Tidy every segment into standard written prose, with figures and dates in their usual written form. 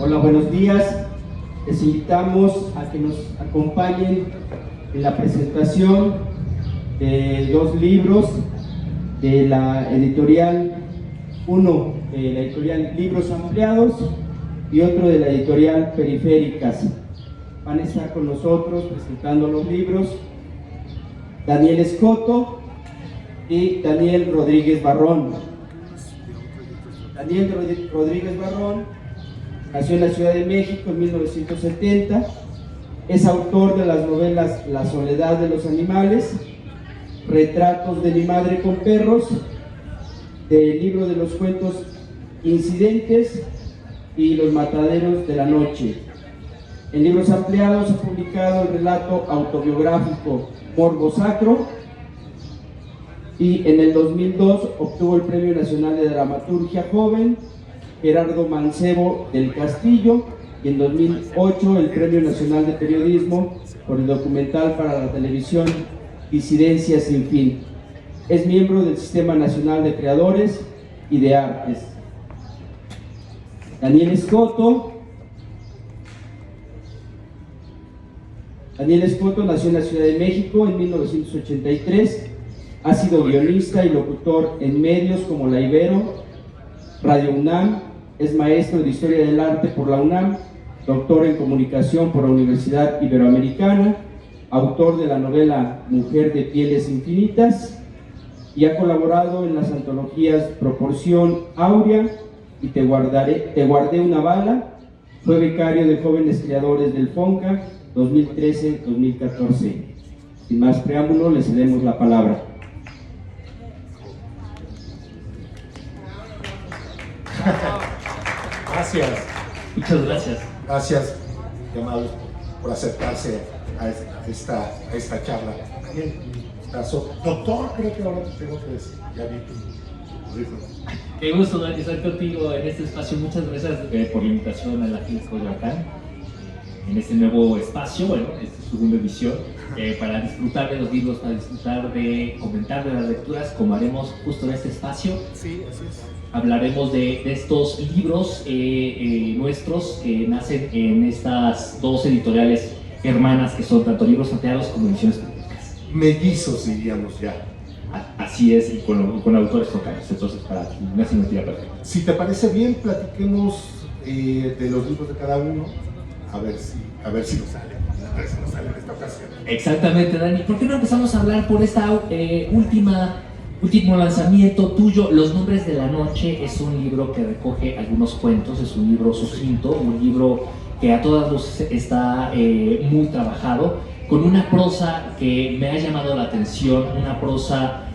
Hola, buenos días. Les invitamos a que nos acompañen en la presentación de dos libros de la editorial, uno de la editorial Libros Ampliados y otro de la editorial Periféricas. Van a estar con nosotros presentando los libros Daniel Escoto y Daniel Rodríguez Barrón. Daniel Rodríguez Barrón nació en la Ciudad de México en 1970, es autor de las novelas La soledad de los animales, Retratos de mi madre con perros, del libro de los cuentos Incidentes y Los mataderos de la noche. En Libros Ampliados ha publicado el relato autobiográfico Morbo Sacro, y en el 2002 obtuvo el Premio Nacional de Dramaturgia Joven Gerardo Mancebo del Castillo, y en 2008 el Premio Nacional de Periodismo por el documental para la televisión Disidencias sin fin. Es miembro del Sistema Nacional de Creadores y de Artes. Daniel Escoto nació en la Ciudad de México en 1983. Ha sido guionista y locutor en medios como La Ibero, Radio UNAM, es maestro de Historia del Arte por la UNAM, doctor en Comunicación por la Universidad Iberoamericana, autor de la novela Mujer de Pieles Infinitas, y ha colaborado en las antologías Proporción Áurea y Te guardé una bala. Fue becario de Jóvenes Creadores del FONCA 2013-2014. Sin más preámbulo, le cedemos la palabra. Gracias. Muchas gracias. Gracias, llamados, por acercarse a esta charla. Bien, doctor, creo que ahora te tengo que decir, ya vi tu currículum. Qué gusto, Dani, estar contigo en este espacio. Muchas gracias por la invitación a la Agencia Coyoacán en este nuevo espacio, bueno, esta es su segunda edición, para disfrutar de los libros, para disfrutar de comentar de las lecturas, como haremos justo en este espacio. Sí, así es. Hablaremos de estos libros nuestros que nacen en estas dos editoriales hermanas que son tanto Libros Ampliados como Ediciones Públicas. Mellizos, diríamos ya. Así es, y con autores locales, entonces para una simetría perfecta. Si te parece bien, platiquemos de los libros de cada uno, a ver si nos sale. A ver si nos sale en esta ocasión. Exactamente, Dani. ¿Por qué no empezamos a hablar por esta último lanzamiento tuyo? Los Nombres de la Noche es un libro que recoge algunos cuentos, es un libro sucinto, un libro que a todas luces está muy trabajado, con una prosa que me ha llamado la atención, una prosa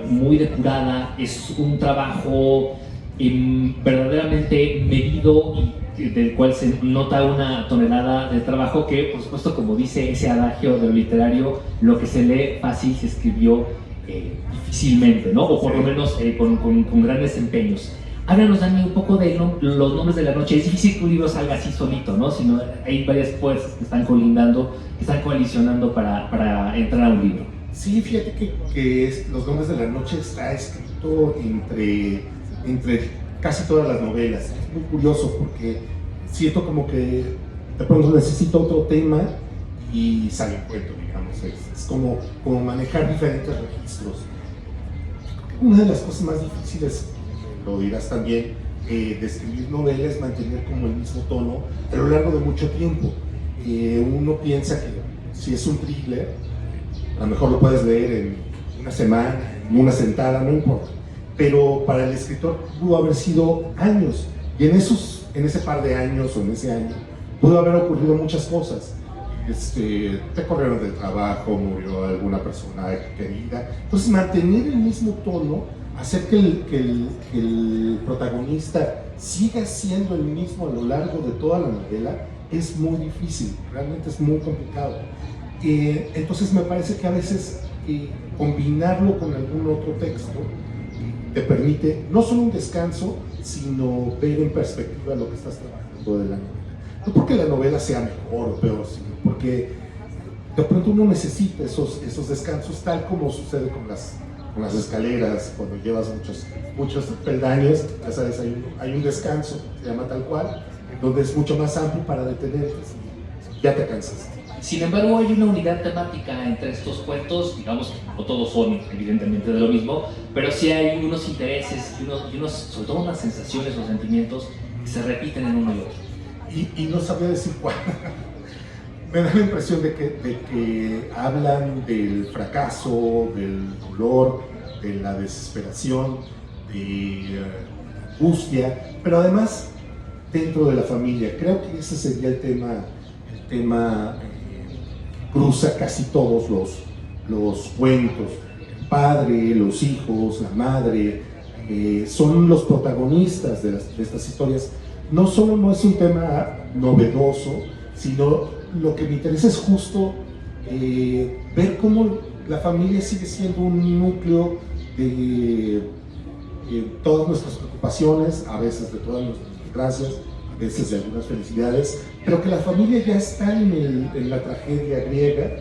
muy depurada. Es un trabajo verdaderamente medido y del cual se nota una tonelada de trabajo que, por supuesto, como dice ese adagio de lo literario, lo que se lee fácil se escribió difícilmente, ¿no? O por lo menos con grandes empeños. Háblanos, Dani, un poco de Los Nombres de la Noche. Es difícil que un libro salga así solito, ¿no? Sino hay varias fuerzas que están colindando, que están coalicionando para entrar a un libro. Sí, fíjate que Los Nombres de la Noche está escrito entre casi todas las novelas. Es muy curioso porque siento como que de pronto necesito otro tema y sale un cuento, digamos. Es como manejar diferentes registros. Una de las cosas más difíciles, lo dirás también, de escribir novelas es mantener como el mismo tono a lo largo de mucho tiempo. Uno piensa que si es un thriller, a lo mejor lo puedes leer en una semana, en una sentada, no importa. Pero para el escritor pudo haber sido años, y en ese par de años o en ese año pudo haber ocurrido muchas cosas. Te corrieron del trabajo, murió alguna persona querida. Entonces mantener el mismo tono, hacer que el protagonista siga siendo el mismo a lo largo de toda la novela, es muy difícil, realmente es muy complicado. Entonces me parece que a veces combinarlo con algún otro texto te permite no solo un descanso, sino ver en perspectiva lo que estás trabajando de la novela. No porque la novela sea mejor o peor, sino porque de pronto uno necesita esos descansos, tal como sucede con las escaleras, cuando llevas muchos peldaños, ya sabes, hay un descanso, se llama tal cual, donde es mucho más amplio para detenerte, ya te cansaste. Sin embargo, hay una unidad temática entre estos cuentos, digamos, no todos son evidentemente de lo mismo, pero sí hay unos intereses y unos, sobre todo unas sensaciones o sentimientos que se repiten en uno y otro. Y no sabía decir cuál. Me da la impresión de que hablan del fracaso, del dolor, de la desesperación, de angustia, pero además dentro de la familia. Creo que ese sería el tema cruza casi todos los cuentos. El padre, los hijos, la madre, son los protagonistas de estas historias. No solo no es un tema novedoso, sino lo que me interesa es justo ver cómo la familia sigue siendo un núcleo de todas nuestras preocupaciones, a veces de todas nuestras desgracias, a veces de algunas felicidades, pero que la familia ya está en la tragedia griega,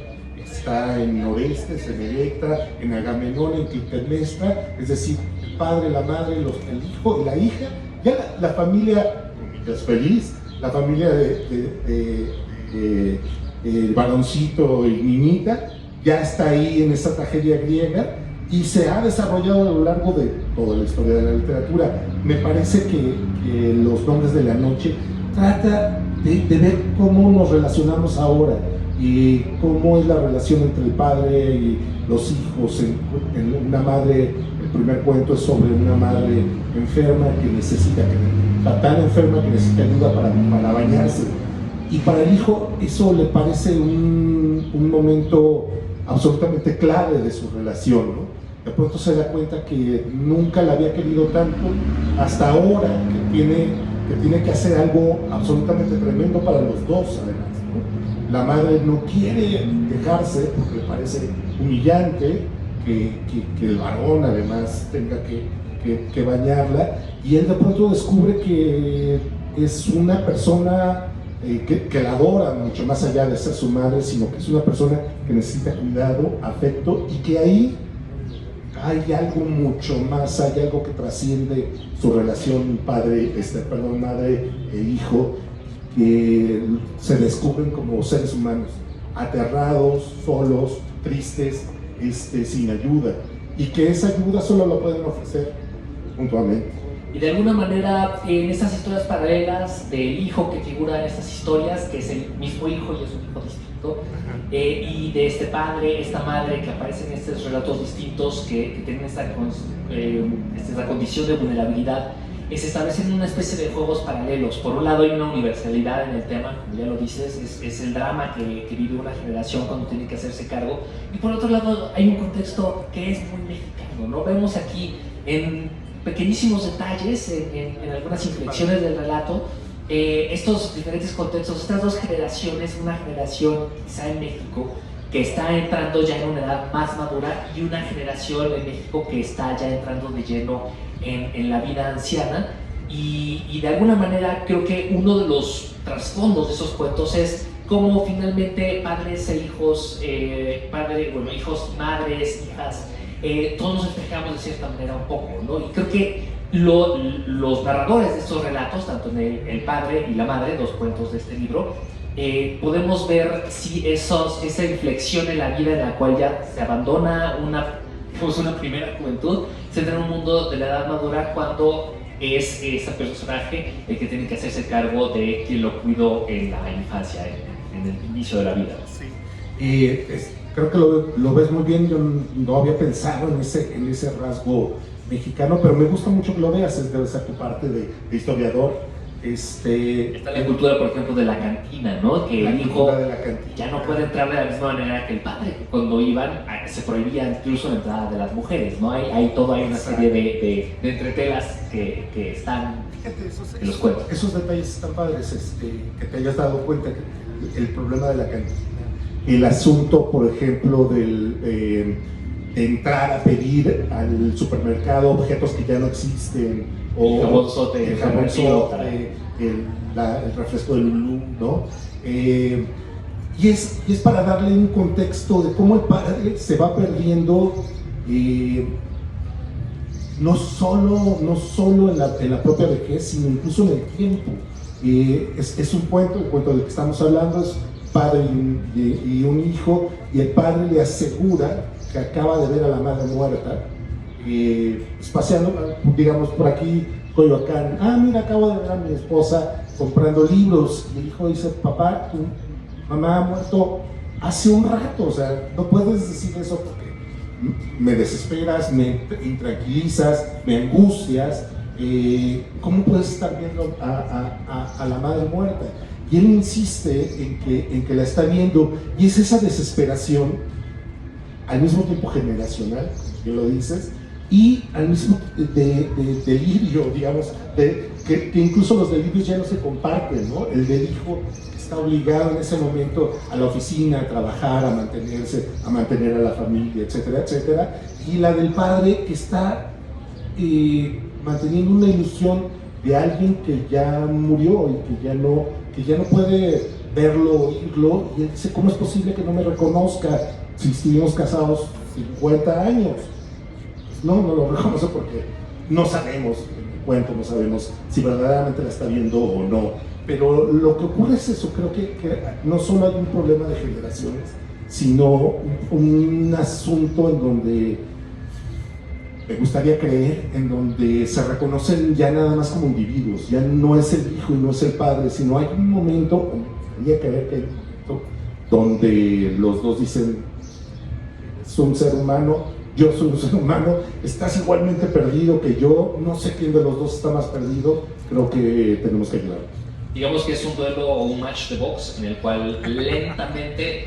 está en Orestes, en Electra, en Agamenón, en Clitemnestra, es decir, el padre, la madre, el hijo y la hija, ya la familia es feliz, la familia el varoncito y niñita ya está ahí en esa tragedia griega y se ha desarrollado a lo largo de toda la historia de la literatura. Me parece que Los nombres de la noche trata de ver cómo nos relacionamos ahora y cómo es la relación entre el padre y los hijos. En una madre, el primer cuento es sobre una madre enferma que necesita, está tan enferma que necesita ayuda para bañarse. Y para el hijo eso le parece un momento absolutamente clave de su relación, ¿no? De pronto se da cuenta que nunca la había querido tanto hasta ahora, que tiene que hacer algo absolutamente tremendo para los dos, además, ¿no? La madre no quiere dejarse porque le parece humillante que el varón además tenga que bañarla, y él de pronto descubre que es una persona que la adora mucho más allá de ser su madre, sino que es una persona que necesita cuidado, afecto, y que ahí hay algo mucho más, hay algo que trasciende su relación madre e hijo, que se descubren como seres humanos, aterrados, solos, tristes, sin ayuda, y que esa ayuda solo la pueden ofrecer mutuamente. Y de alguna manera, en estas historias paralelas del hijo que figura en estas historias, que es el mismo hijo y es un hijo distinto, y de este padre, esta madre que aparecen en estos relatos distintos que tienen esta condición de vulnerabilidad, se establecen una especie de juegos paralelos. Por un lado hay una universalidad en el tema, como ya lo dices, es el drama que vive una generación cuando tiene que hacerse cargo, y por otro lado hay un contexto que es muy mexicano, ¿no? Vemos aquí en pequeñísimos detalles, en algunas inflexiones del relato, estos diferentes contextos, estas dos generaciones, una generación quizá en México que está entrando ya en una edad más madura y una generación en México que está ya entrando de lleno en la vida anciana, y de alguna manera creo que uno de los trasfondos de esos cuentos es cómo finalmente padres e hijos, hijos, madres, hijas, todos nos reflejamos de cierta manera un poco, ¿no? Y creo que los narradores de estos relatos, tanto en el padre y la madre, dos cuentos de este libro, podemos ver si esa inflexión en la vida en la cual ya se abandona una primera juventud, se entra en un mundo de la edad madura cuando es ese personaje el que tiene que hacerse cargo de quien lo cuidó en la infancia, en el inicio de la vida. Sí. Creo que lo ves muy bien. Yo no había pensado en ese rasgo mexicano, pero me gusta mucho que lo veas. Debe ser tu parte de historiador. Está la cultura, por ejemplo, de la cantina, ¿no? Que el hijo ya no puede entrar de la misma manera que el padre. Cuando iban, se prohibía incluso la entrada de las mujeres, ¿no? Hay una serie de entretelas que están en los cuentos. Esos detalles están padres, que te hayas dado cuenta que el problema de la cantina, el asunto, por ejemplo, de entrar a pedir al supermercado objetos que ya no existen, o el jabonzote, el refresco de Lulú, ¿no? Y es para darle un contexto de cómo el padre se va perdiendo, no solo en la propia vejez, sino incluso en el tiempo. Es un cuento, el cuento del que estamos hablando es padre y un hijo, y el padre le asegura que acaba de ver a la madre muerta, paseando, digamos, por aquí, Coyoacán. Mira, acabo de ver a mi esposa comprando libros, y el hijo dice: papá, tu mamá ha muerto hace un rato, o sea, no puedes decir eso porque me desesperas, me intranquilizas, me angustias. ¿Cómo puedes estar viendo a la madre muerta? Y él insiste en que la está viendo, y es esa desesperación, al mismo tiempo generacional, como bien lo dices, y al mismo delirio, digamos, que incluso los delirios ya no se comparten, ¿no? El del hijo que está obligado en ese momento a la oficina, a trabajar, a mantenerse, a mantener a la familia, etcétera, etcétera, y la del padre que está manteniendo una ilusión de alguien que ya murió y que ya no puede verlo, oírlo, y él dice: ¿cómo es posible que no me reconozca si estuvimos casados 50 años? No lo reconoce porque no sabemos, en el cuento no sabemos si verdaderamente la está viendo o no, pero lo que ocurre es eso. Creo que no solo hay un problema de generaciones, sino un asunto en donde me gustaría creer, en donde se reconocen ya nada más como individuos, ya no es el hijo y no es el padre, sino hay un momento, me gustaría creer que hay un momento donde los dos dicen: soy un ser humano, yo soy un ser humano, estás igualmente perdido que yo, no sé quién de los dos está más perdido, creo que tenemos que ayudar. Digamos que es un duelo o un match de box en el cual lentamente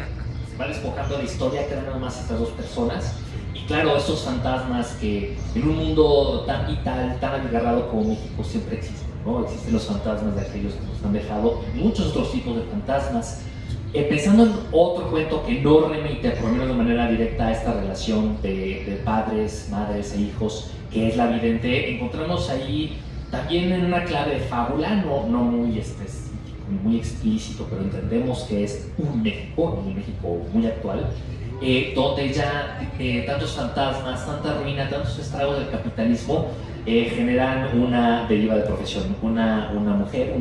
se va despojando la historia, quedan nada más estas dos personas. Y claro, estos fantasmas que en un mundo tan vital, tan abigarrado como México siempre existen, ¿no? Existen los fantasmas de aquellos que nos han dejado, muchos otros tipos de fantasmas. Pensando en otro cuento que no remite, por lo menos de manera directa, a esta relación de padres, madres e hijos, que es La Vidente, encontramos ahí también en una clave de fábula, no muy específico, muy explícito, pero entendemos que es un México muy actual, donde ya tantos fantasmas, tanta ruina, tantos estragos del capitalismo generan una deriva de profesión, una mujer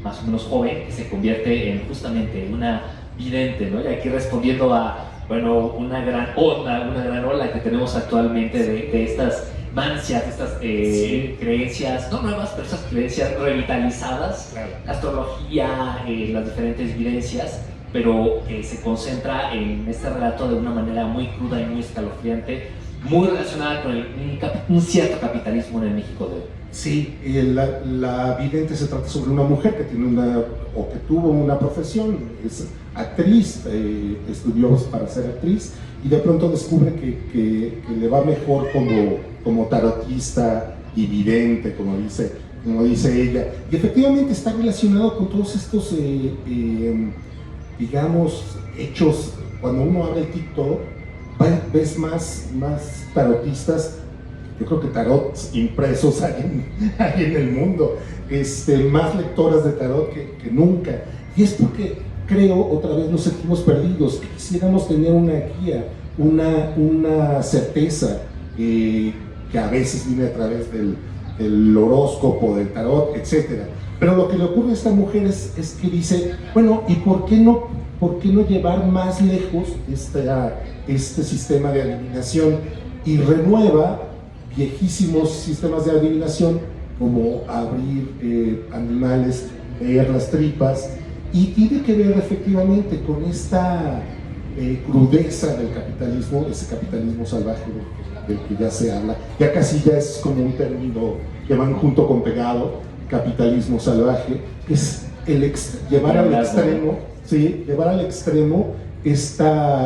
más o menos joven que se convierte en justamente una vidente, ¿no? Y aquí respondiendo a, bueno, una gran ola que tenemos actualmente de estas mancias, de estas creencias, no nuevas, pero estas creencias revitalizadas, claro. La astrología, las diferentes vivencias, pero que se concentra en este relato de una manera muy cruda y muy escalofriante, muy relacionada con un cierto capitalismo en el México de hoy. Sí, la vidente se trata sobre una mujer que tiene que tuvo una profesión, es actriz, estudió para ser actriz, y de pronto descubre que le va mejor como tarotista y vidente, como dice ella. Y efectivamente está relacionado con todos estos, digamos, hechos. Cuando uno abre el TikTok, ves más tarotistas. Yo creo que tarots impresos hay en el mundo, más lectoras de tarot que nunca. Y es porque creo, otra vez, nos sentimos perdidos, que quisiéramos tener una guía, una certeza que a veces viene a través del horóscopo, del tarot, etc. Pero lo que le ocurre a esta mujer es que dice: bueno, ¿y por qué no llevar más lejos este sistema de adivinación? Y renueva viejísimos sistemas de adivinación, como abrir animales, leer las tripas, y tiene que ver efectivamente con esta crudeza del capitalismo, ese capitalismo salvaje del que ya se habla. Ya casi ya es como un término que van junto con pegado, capitalismo salvaje, que es llevar al extremo, ¿sí? Llevar al extremo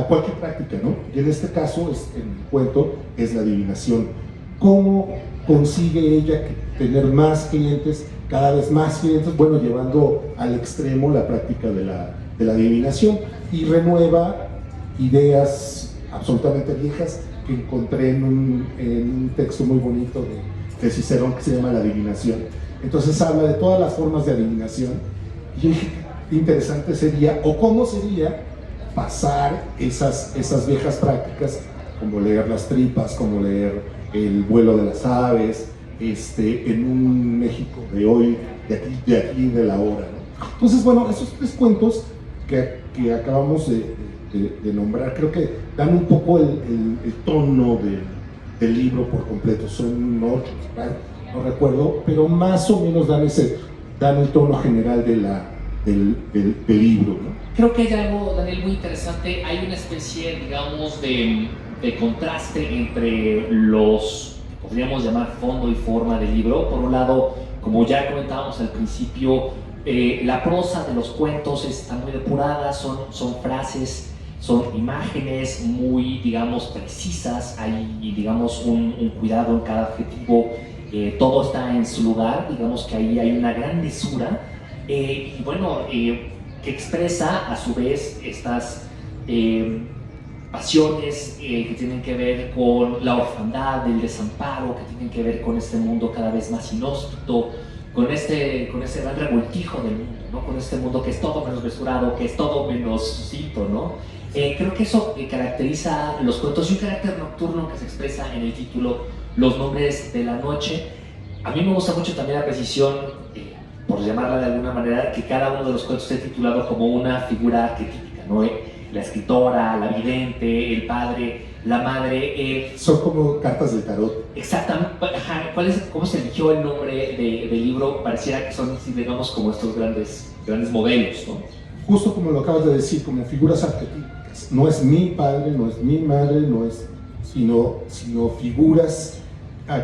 cualquier práctica, ¿no? Y en este caso, en el cuento, es la adivinación. ¿Cómo consigue ella tener más clientes, cada vez más clientes? Bueno, llevando al extremo la práctica de la adivinación, y renueva ideas absolutamente viejas que encontré en un texto muy bonito de Cicerón que se llama La Adivinación. Entonces habla de todas las formas de adivinación, y interesante sería, o cómo sería, pasar esas viejas prácticas, como leer las tripas, como leer el vuelo de las aves, en un México de hoy de aquí de la hora, ¿no? Entonces, bueno, esos 3 cuentos que acabamos de nombrar, creo que dan un poco el tono del libro por completo. Son 8, no recuerdo, pero más o menos dan el tono general del libro, ¿no? Creo que hay algo, Daniel, muy interesante. Hay una especie, digamos, de contraste entre los, podríamos llamar fondo y forma del libro. Por un lado, como ya comentábamos al principio, la prosa de los cuentos está muy depurada, son frases, son imágenes muy, digamos, precisas. Hay, digamos, un cuidado en cada adjetivo. Todo está en su lugar, digamos que ahí hay una gran mesura. Y bueno, que expresa a su vez estas pasiones que tienen que ver con la orfandad, el desamparo, que tienen que ver con este mundo cada vez más inhóspito, con este gran revoltijo del mundo, ¿no? Con este mundo que es todo menos mesurado, que es todo menos cito, ¿no? Creo que eso caracteriza los cuentos, y un carácter nocturno que se expresa en el título, Los nombres de la noche. A mí me gusta mucho también la precisión, por llamarla de alguna manera, que cada uno de los cuentos esté titulado como una figura arquetípica, ¿no? La escritora, la vidente, el padre, la madre. Son como cartas de tarot. Exactamente. ¿Cómo se eligió el nombre del libro? Pareciera que son, digamos, como estos grandes modelos, ¿no? Justo como lo acabas de decir, como figuras arquetípicas. No es mi padre, no es mi madre, sino figuras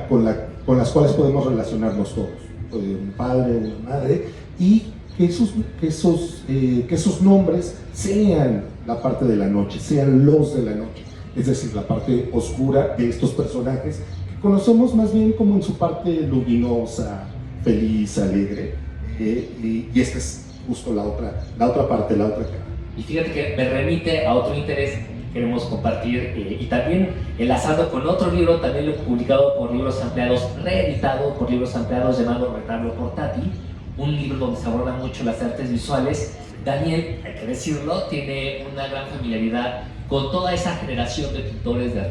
con las cuales podemos relacionarnos todos. Un padre, una madre, y que esos nombres sean la parte de la noche, sean los de la noche, es decir, la parte oscura de estos personajes que conocemos más bien como en su parte luminosa, feliz, alegre, y esta es justo la otra parte, la otra cara. Y fíjate que me remite a otro interés que queremos compartir, y también enlazando con otro libro, también publicado por Libros Ampliados, reeditado por Libros Ampliados, llamado Retablo Portátil, un libro donde se abordan mucho las artes visuales. Daniel, hay que decirlo, tiene una gran familiaridad con toda esa generación de pintores, de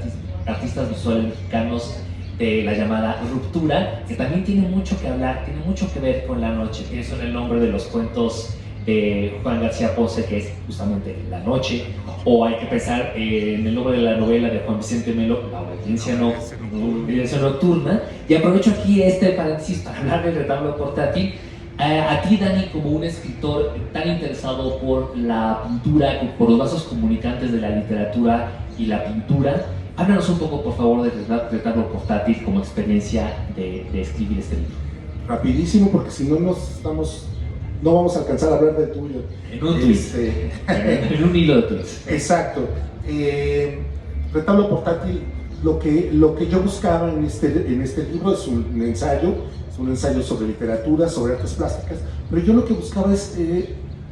artistas visuales mexicanos de la llamada ruptura, que también tiene mucho que hablar, tiene mucho que ver con la noche. Pienso en el nombre de los cuentos de Juan García Ponce, que es justamente La Noche, o hay que pensar en el nombre de la novela de Juan Vicente Melo, La Obediencia Nocturna. Y aprovecho aquí este paréntesis para hablar del Retablo Portátil. A ti, Dani, como un escritor tan interesado por la pintura, por los vasos comunicantes de la literatura y la pintura, háblanos un poco, por favor, del Retablo Portátil como experiencia de escribir este libro. Rapidísimo, porque si no no vamos a alcanzar a hablar del tuyo. En un tweet. En un hilo de tweets. Exacto. Retablo Portátil, lo que yo buscaba en este libro es un ensayo sobre literatura, sobre artes plásticas, pero yo lo que buscaba es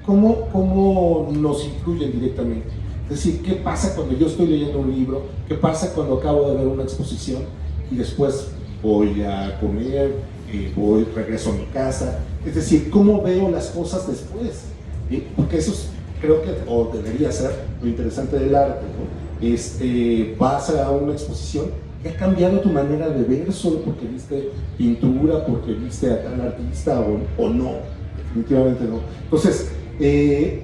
cómo nos influyen directamente. Es decir, qué pasa cuando yo estoy leyendo un libro, qué pasa cuando acabo de ver una exposición y después voy a comer, regreso a mi casa. Es decir, cómo veo las cosas después, ¿sí? Porque eso creo que, o debería ser, lo interesante del arte, ¿no? Vas a una exposición y ha cambiado tu manera de ver solo porque viste pintura, porque viste a tal artista o no, definitivamente no. Entonces,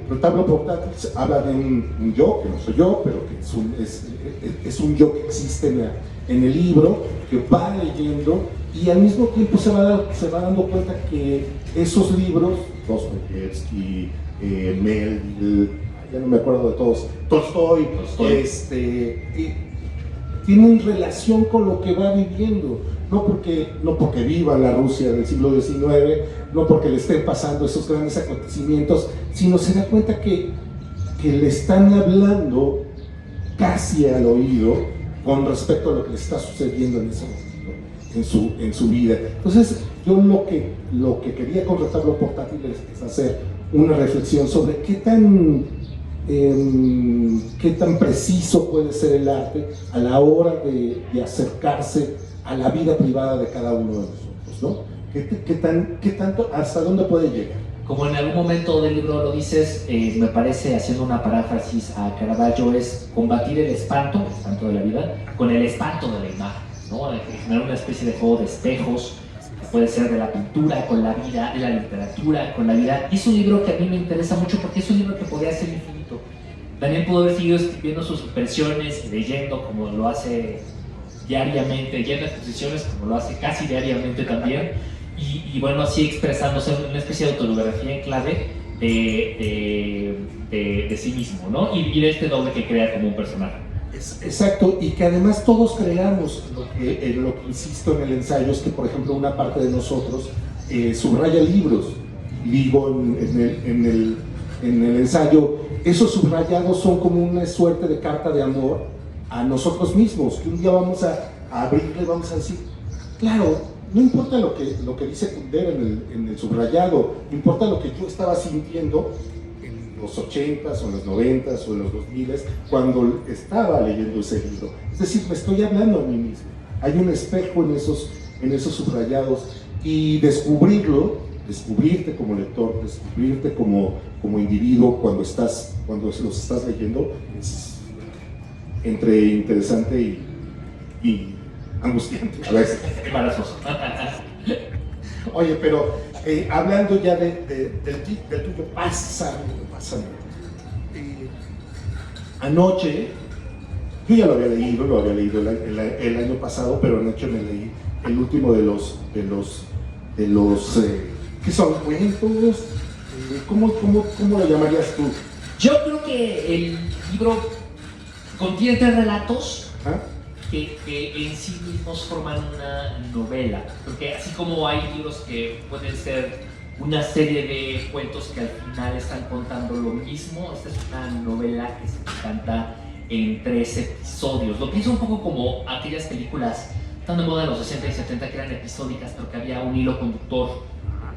Retablo Portátil habla de un yo, que no soy yo, pero que es un yo que existe en el libro, que va leyendo y al mismo tiempo se va dando cuenta que esos libros, Dostoyevsky, Melville, ya no me acuerdo de todos, Tolstoy. Tienen relación con lo que va viviendo, no porque viva la Rusia del siglo XIX, no porque le estén pasando esos grandes acontecimientos, sino se da cuenta que le están hablando casi al oído con respecto a lo que le está sucediendo en ese momento, en su vida. Entonces, yo lo que quería con Retablo Portátil es hacer una reflexión sobre qué tan preciso puede ser el arte a la hora de acercarse a la vida privada de cada uno de nosotros, ¿no? ¿Qué tanto, hasta dónde puede llegar? Como en algún momento del libro lo dices, me parece, haciendo una paráfrasis a Caravaggio, es combatir el espanto de la vida, con el espanto de la imagen, ¿no? Generar una especie de juego de espejos, puede ser de la pintura con la vida, de la literatura con la vida. Y es un libro que a mí me interesa mucho porque es un libro que podría ser infinito. Daniel pudo haber seguido escribiendo sus impresiones, leyendo como lo hace diariamente, yendo a exposiciones como lo hace casi diariamente también, y bueno, así expresándose en una especie de autobiografía en clave de sí mismo, ¿no? Y de este doble que crea como un personaje. Exacto, y que además todos creamos en lo que insisto en el ensayo es que, por ejemplo, una parte de nosotros subraya libros. Digo en el ensayo, esos subrayados son como una suerte de carta de amor a nosotros mismos, que un día vamos a abrirle y vamos a decir, claro, no importa lo que dice Kundera en el subrayado, importa lo que yo estaba sintiendo en los 80s o en los 90s o en los 2000s cuando estaba leyendo ese libro. Es decir, me estoy hablando a mí mismo. Hay un espejo en esos subrayados, y descubrirte como lector, descubrirte como individuo cuando los estás leyendo, es entre interesante y angustiante a veces. Embarazoso. Oye, pero hablando ya del tuyo, pásame. Anoche, yo ya lo había leído el año pasado, pero anoche me leí el último de los ¿qué son? ¿Cuentos? ¿Cómo lo llamarías tú? Yo creo que el libro contiene 3 relatos que en sí mismos forman una novela, porque así como hay libros que pueden ser una serie de cuentos que al final están contando lo mismo, esta es una novela que se canta en 3 episodios. Lo pienso un poco como aquellas películas tan de moda de los 60 y 70 que eran episódicas, pero que había un hilo conductor,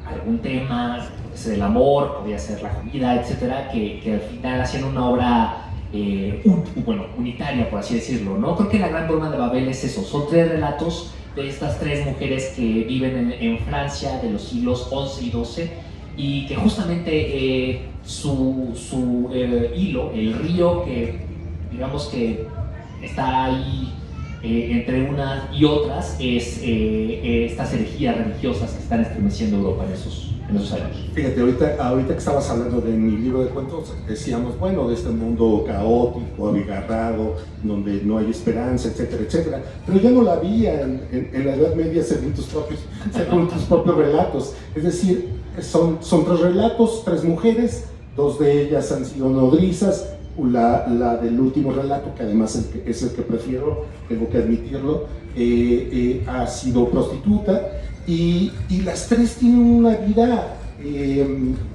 algún tema, podía ser el amor, podía ser la comida, etcétera, que al final hacían una obra unitaria, por así decirlo, ¿no? Creo que la gran broma de Babel es eso, son 3 relatos de estas 3 mujeres que viven en Francia de los siglos XI y XII, y que justamente su hilo, el río que digamos que está ahí entre unas y otras, es estas herejías religiosas que están estremeciendo Europa en esos años. Fíjate, ahorita que estabas hablando de mi libro de cuentos, decíamos, bueno, de este mundo caótico, abigarrado, donde no hay esperanza, etcétera, etcétera, pero ya no la había en la Edad Media según tus propios relatos. Es decir, son 3 relatos, 3 mujeres, 2 de ellas han sido nodrizas. La del último relato, que además es el que prefiero, tengo que admitirlo, ha sido prostituta, y las 3 tienen una vida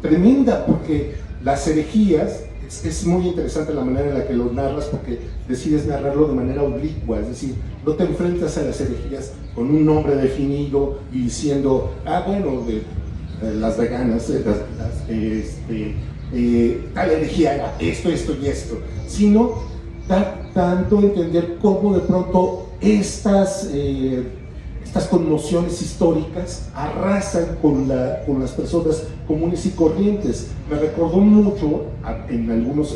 tremenda, porque las herejías, es muy interesante la manera en la que lo narras, porque decides narrarlo de manera oblicua, es decir, no te enfrentas a las herejías con un nombre definido y diciendo, las veganas, tal herejía era esto y esto, sino tanto entender cómo de pronto estas conmociones históricas arrasan con las personas comunes y corrientes. Me recordó mucho en algunos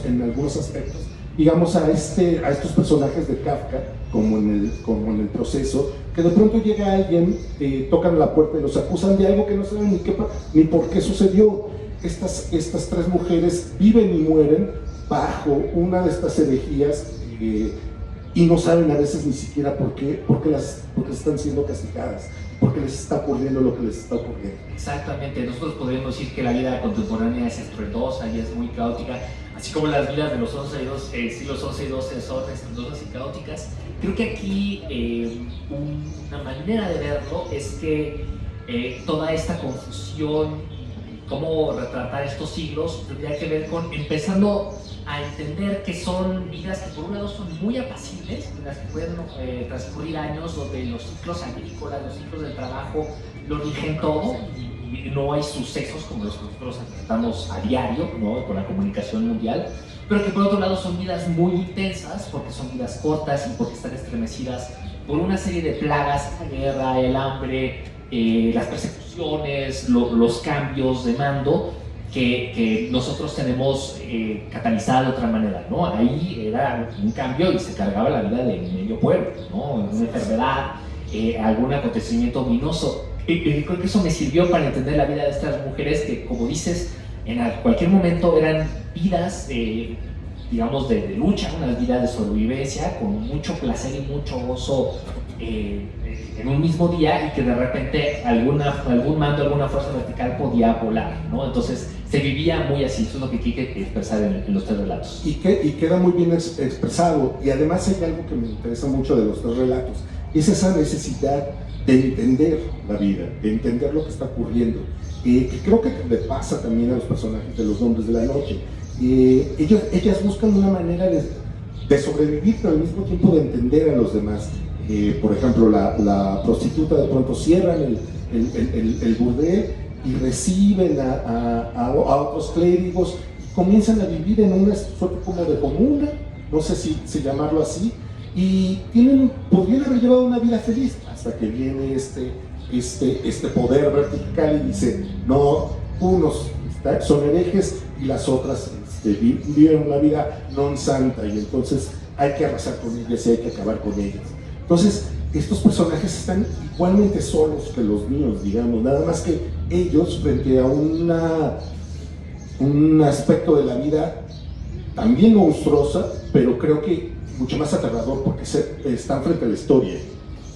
aspectos, digamos, a estos personajes de Kafka, como en el Proceso, que de pronto llega alguien, tocan la puerta y los acusan de algo que no saben ni por qué sucedió. Estas 3 mujeres viven y mueren bajo una de estas herejías, y no saben a veces ni siquiera por qué están siendo castigadas, por qué les está ocurriendo lo que les está ocurriendo. Exactamente, nosotros podríamos decir que la vida contemporánea es estruendosa y es muy caótica, así como las vidas de los siglos XI y XII son estruendosas y caóticas. Creo que aquí una manera de verlo es que toda esta confusión, cómo retratar estos siglos, tendría que ver con empezando a entender que son vidas que por un lado son muy apacibles, en las que pueden transcurrir años donde los ciclos agrícolas, los ciclos del trabajo lo rigen todo, y no hay sucesos como los que nosotros enfrentamos a diario, ¿no?, con la comunicación mundial, pero que por otro lado son vidas muy intensas porque son vidas cortas y porque están estremecidas por una serie de plagas, la guerra, el hambre, las persecuciones, los cambios de mando que nosotros tenemos catalizada de otra manera, ¿no? Ahí era un cambio y se cargaba la vida de medio pueblo, ¿no? Una enfermedad, algún acontecimiento ominoso. creo que eso me sirvió para entender la vida de estas mujeres que, como dices, en cualquier momento eran vidas, digamos, de lucha, unas vidas de sobrevivencia, con mucho placer y mucho gozo en un mismo día, y que de repente algún mando, alguna fuerza vertical podía volar, ¿no? Entonces se vivía muy así. Eso es lo que quiere expresar en los 3 relatos. Y queda muy bien expresado, y además hay algo que me interesa mucho de los 3 relatos, es esa necesidad de entender la vida, de entender lo que está ocurriendo, que creo que le pasa también a los personajes de Los Nombres de la Noche. Ellas buscan una manera de sobrevivir, pero al mismo tiempo de entender a los demás. Por ejemplo, la prostituta de pronto cierran el burdel y reciben a otros clérigos, y comienzan a vivir en una suerte como de comuna, no sé si llamarlo así, y podrían haber llevado una vida feliz, hasta que viene este poder vertical y dice, no, unos son herejes y las otras viven una vida non santa, y entonces hay que arrasar con ellas y hay que acabar con ellas. Entonces, estos personajes están igualmente solos que los míos, digamos, nada más que ellos, frente a un aspecto de la vida también monstruosa, pero creo que mucho más aterrador, porque están frente a la historia,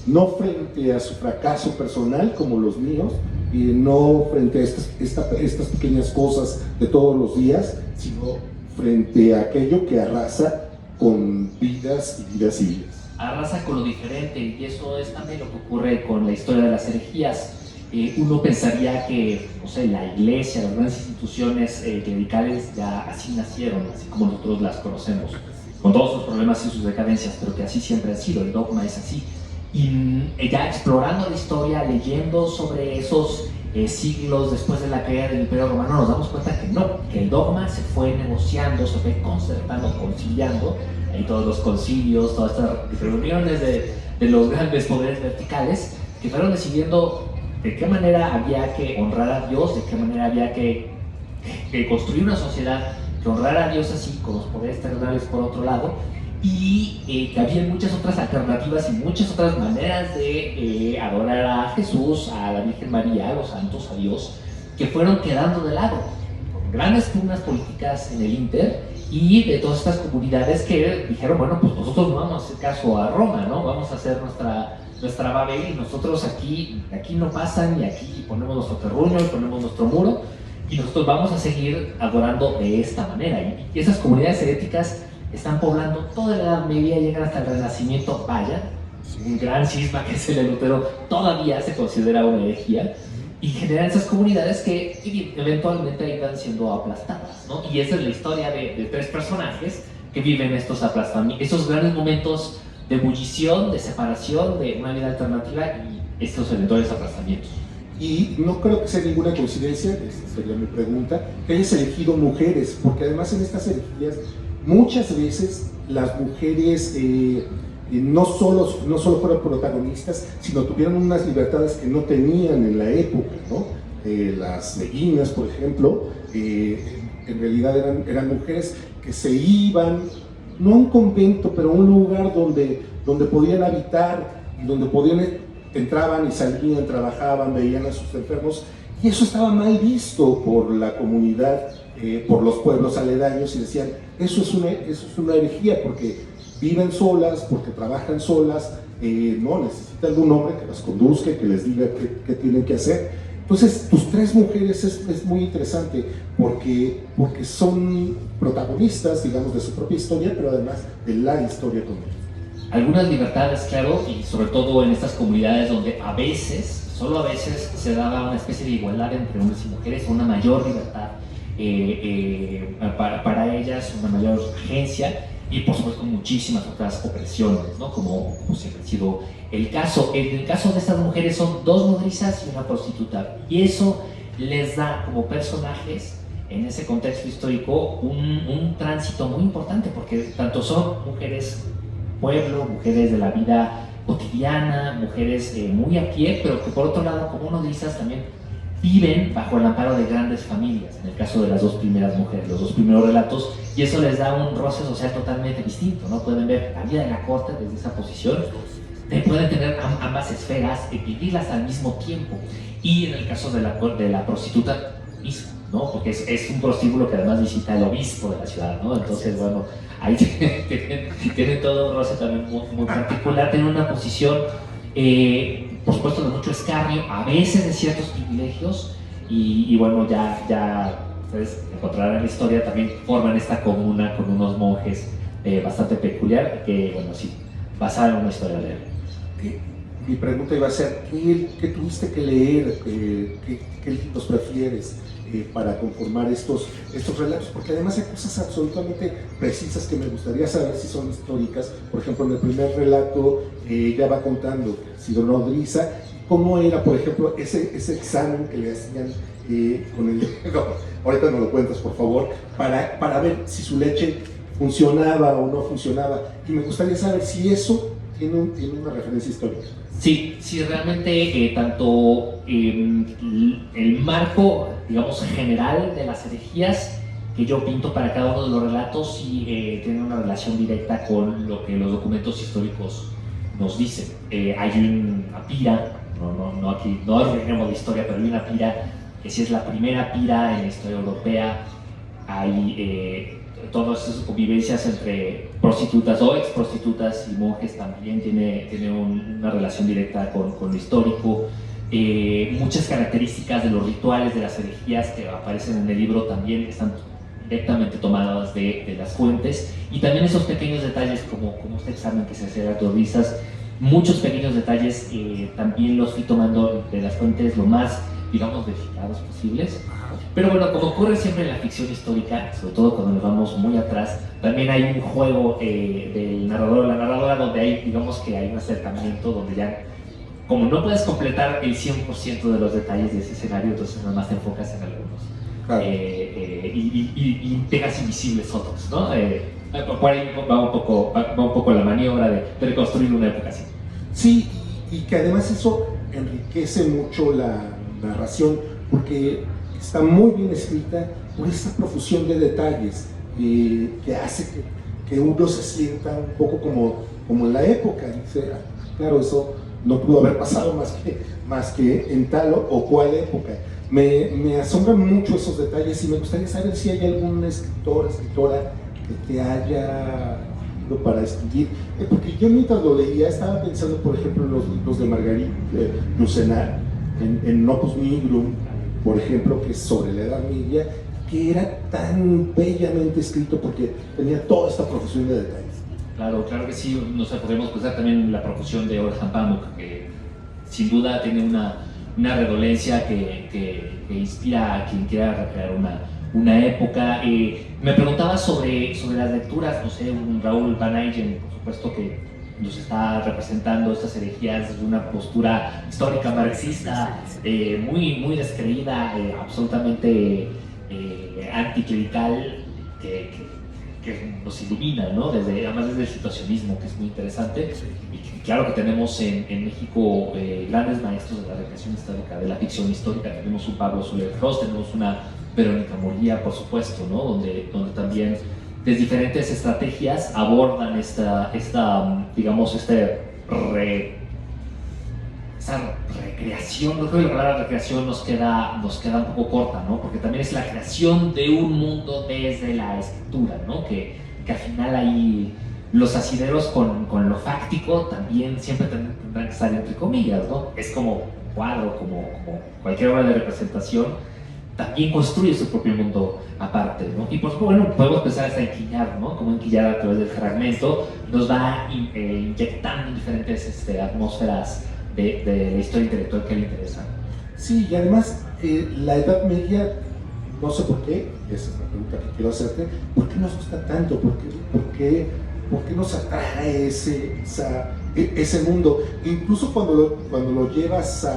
no frente a su fracaso personal como los míos, y no frente a estas pequeñas cosas de todos los días, sino frente a aquello que arrasa con vidas y vidas y vidas. Arrasa con lo diferente, y eso es también lo que ocurre con la historia de las herejías. Uno pensaría que, no sé, la iglesia, las grandes instituciones clericales ya así nacieron, así como nosotros las conocemos, con todos sus problemas y sus decadencias, pero que así siempre ha sido, el dogma es así. Y ya explorando la historia, leyendo sobre esos siglos después de la caída del Imperio Romano, nos damos cuenta que no, que el dogma se fue negociando, se fue concertando, conciliando, y todos los concilios, todas estas reuniones de los grandes poderes verticales, que fueron decidiendo de qué manera había que honrar a Dios, de qué manera había que construir una sociedad que honrara a Dios así, con los poderes terrenales por otro lado, y que había muchas otras alternativas y muchas otras maneras de adorar a Jesús, a la Virgen María, a los santos, a Dios, que fueron quedando de lado, con grandes pugnas políticas en el Inter, y de todas estas comunidades que dijeron, bueno, pues nosotros no vamos a hacer caso a Roma, ¿no? Vamos a hacer nuestra Babel, y nosotros aquí no pasan, y aquí ponemos nuestro terruño y ponemos nuestro muro, y nosotros vamos a seguir adorando de esta manera. Y esas comunidades heréticas están poblando toda la Edad Media, llegan hasta el Renacimiento. Vaya, un gran cisma que es el de Lutero, todavía se considera una herejía, y generan esas comunidades que eventualmente irán siendo aplastadas, ¿no? Y esa es la historia de 3 personajes que viven estos aplastamientos, esos grandes momentos de ebullición, de separación, de una vida alternativa, y estos eventuales aplastamientos. Y no creo que sea ninguna coincidencia, esa sería mi pregunta, que hayas elegido mujeres, porque además en estas herejías muchas veces las mujeres no solo fueron protagonistas, sino tuvieron unas libertades que no tenían en la época, ¿no? Las beguinas, por ejemplo, en realidad eran mujeres que se iban, no a un convento, pero a un lugar donde podían habitar, y donde entraban y salían, trabajaban, veían a sus enfermos, y eso estaba mal visto por la comunidad, por los pueblos aledaños, y decían, eso es una herejía, porque viven solas, porque trabajan solas, no, necesitan de un hombre que las conduzca, que les diga qué tienen que hacer. Entonces, tus 3 mujeres es muy interesante, porque son protagonistas, digamos, de su propia historia, pero además de la historia con ellos. Algunas libertades, claro, y sobre todo en estas comunidades donde a veces, solo a veces, se daba una especie de igualdad entre hombres y mujeres, una mayor libertad para ellas, una mayor agencia, y por supuesto muchísimas otras opresiones, ¿no? Como siempre ha sido el caso. En el caso de estas mujeres son 2 nodrizas y una prostituta, y eso les da como personajes en ese contexto histórico un tránsito muy importante, porque tanto son mujeres pueblo, mujeres de la vida cotidiana, mujeres muy a pie, pero que por otro lado, como nodrizas, también viven bajo el amparo de grandes familias, en el caso de las 2 primeras mujeres, los 2 primeros relatos, y eso les da un roce social totalmente distinto, ¿no? Pueden ver la vida de la corte desde esa posición, pueden tener ambas esferas y vivirlas al mismo tiempo. Y en el caso de la prostituta misma, ¿no? Porque es un prostíbulo que además visita el obispo de la ciudad, ¿no? Entonces, bueno, ahí tienen todo un roce también muy particular, tienen una posición, por supuesto, de mucho escarnio, a veces de ciertos privilegios, y bueno, ya ustedes encontrarán en la historia, también forman esta comuna con unos monjes bastante peculiar, que, bueno, sí, basada en una historia real. Mi pregunta iba a ser, ¿qué tuviste que leer? ¿Qué libros prefieres para conformar estos relatos? Porque además hay cosas absolutamente precisas que me gustaría saber si son históricas. Por ejemplo, en el primer relato ella va contando, sido nodriza, cómo era, por ejemplo, ese examen que le hacían con el... No, ahorita no lo cuentas, por favor, para ver si su leche funcionaba o no funcionaba. Y me gustaría saber si eso tiene una referencia histórica. Sí, realmente tanto el marco, digamos, general de las herejías que yo pinto para cada uno de los relatos sí tiene una relación directa con lo que los documentos históricos nos dicen. Hay una pira, aquí no arruinemos la historia, pero hay una pira que sí es la primera pira en la historia europea. Hay todas esas convivencias entre prostitutas o ex prostitutas y monjes también tiene una relación directa con lo histórico. Muchas características de los rituales de las herejías que aparecen en el libro también están directamente tomadas de las fuentes, y también esos pequeños detalles como este examen que se hace a las risas, muchos pequeños detalles también los fui tomando de las fuentes lo más, digamos, verificados posibles. Pero bueno, como ocurre siempre en la ficción histórica, sobre todo cuando nos vamos muy atrás, también hay un juego del narrador o la narradora donde hay, digamos que hay un acercamiento donde ya, como no puedes completar el 100% de los detalles de ese escenario, entonces nada más te enfocas en algunos. Claro. Y dejas invisibles otros, ¿no? Por ahí va un poco la maniobra de reconstruir una época así. Sí, y que además eso enriquece mucho la narración, porque está muy bien escrita por esta profusión de detalles que hace que uno se sienta un poco como en la época. Dice, claro, eso no pudo haber pasado más que en tal o cual época. Me asombran mucho esos detalles y me gustaría saber si hay algún escritor, escritora que te haya ido para escribir. Porque yo mientras lo leía estaba pensando, por ejemplo, en los libros de Marguerite Yourcenar, en Opus Nigrum, por ejemplo, que es sobre la Edad Media, que era tan bellamente escrito porque tenía toda esta profusión de detalles. Claro que sí. No sé, podemos pensar también en la profusión de Orhan Pamuk, que sin duda tiene una redolencia que inspira a quien quiera recrear una época. Me preguntaba sobre las lecturas, no sé, un Raoul Van Eygen, por supuesto, que nos está representando estas herejías desde una postura histórica marxista, muy descreída, absolutamente anticlerical, que nos ilumina, ¿no? Además desde el situacionismo, que es muy interesante. Y claro que tenemos en México grandes maestros de la recreación histórica, de la ficción histórica. Tenemos un Pablo Soler Frost, tenemos una Verónica Murguía, por supuesto, ¿no? Donde también desde diferentes estrategias abordan esta digamos, esa recreación. No creo que la palabra recreación nos queda un poco corta, ¿no? Porque también es la creación de un mundo desde la escritura, ¿no? Que al final ahí los asideros con lo fáctico también siempre tendrán que estar entre comillas, ¿no? Es como cuadro, como cualquier obra de representación, también construye su propio mundo aparte, ¿no? Y pues bueno, podemos pensar hasta enquillar, ¿no? Como enquillar a través del fragmento nos va inyectando diferentes atmósferas de la historia intelectual que le interesan. Sí, y además la Edad Media, no sé por qué, esa es la pregunta que quiero hacerte, ¿por qué nos gusta tanto? ¿Por qué nos atrae ese mundo? Incluso cuando lo llevas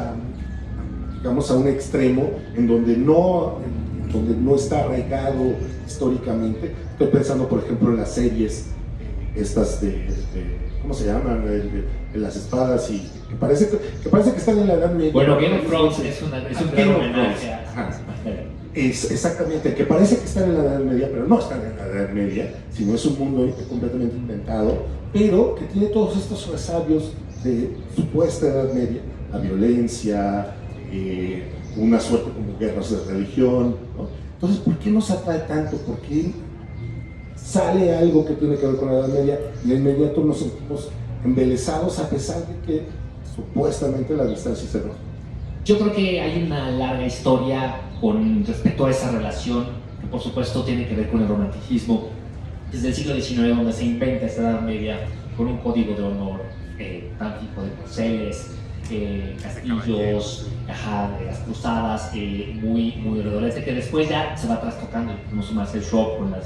digamos, a un extremo en donde no está arraigado históricamente. Estoy pensando, por ejemplo, en las series estas de ¿cómo se llaman? De las espadas, y que parece que están en la Edad Media. Bueno, Game of Thrones es un gran homenaje. Es exactamente, que parece que están en la Edad Media, pero no están en la Edad Media, sino es un mundo completamente inventado, pero que tiene todos estos resabios de supuesta Edad Media, la violencia, una suerte como guerras de religión, ¿no? Entonces, ¿por qué nos atrae tanto? ¿Por qué sale algo que tiene que ver con la Edad Media y de inmediato nos sentimos embelesados a pesar de que supuestamente la distancia se nos... Yo creo que hay una larga historia con respecto a esa relación, que por supuesto tiene que ver con el romanticismo. Desde el siglo XIX, donde se inventa esta Edad Media con un código de honor tan fijo de corceles, castillos, de las cruzadas, muy redolente, que después ya se va trastocando, como sumarse el shock con la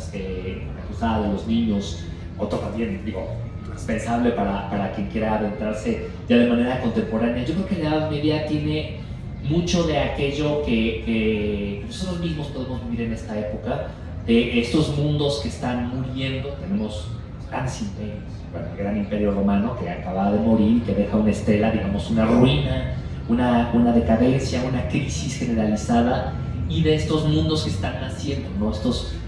cruzada de los niños, otro también, digo, indispensable para quien quiera adentrarse ya de manera contemporánea. Yo creo que la Edad Media tiene mucho de aquello que nosotros mismos podemos vivir en esta época, de estos mundos que están muriendo. Tenemos grandes imperios, bueno, el gran imperio romano que acaba de morir, que deja una estela, digamos una ruina, una decadencia, una crisis generalizada, y de estos mundos que están naciendo, ¿no?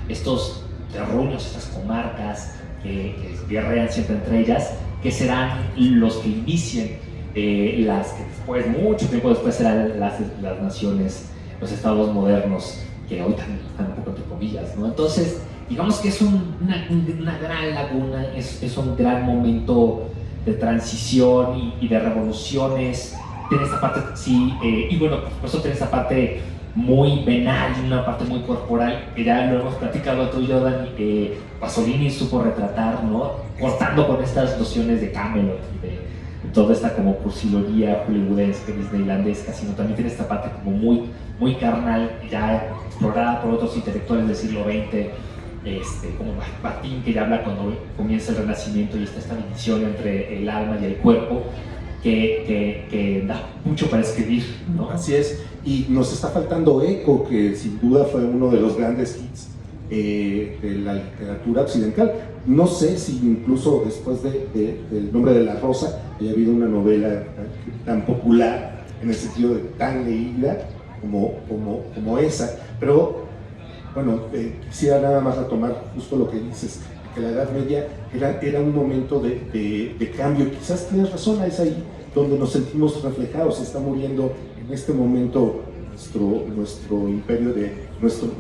Estos terruños, estas comarcas que guerrean siempre entre ellas, que serán los que inicien las que después, mucho tiempo después, serán las naciones, los estados modernos, que hoy también están un poco entre comillas, ¿no? Entonces, digamos que es una gran laguna, es un gran momento de transición y de revoluciones. Tiene esta parte, sí, y bueno, por supuesto tiene esta parte muy venal y una parte muy corporal, que ya lo hemos platicado tú y yo, Dani, que Pasolini supo retratar, ¿no? Cortando con estas nociones de Camelot y de toda esta como cursilería hollywoodense, disneylandesca, sino también tiene esta parte como muy carnal, ya explorada por otros intelectuales del siglo XX, como Batín, que ya habla cuando comienza el Renacimiento y está esta división entre el alma y el cuerpo, que da mucho para escribir, ¿no? Así es, y nos está faltando Eco, que sin duda fue uno de los grandes hits de la literatura occidental. No sé si incluso después del Nombre de la Rosa haya habido una novela tan popular, en el sentido de tan leída como esa, pero bueno, quisiera nada más retomar justo lo que dices, que la Edad Media era un momento de cambio. Quizás tienes razón, es ahí donde nos sentimos reflejados. Está muriendo en este momento nuestro imperio,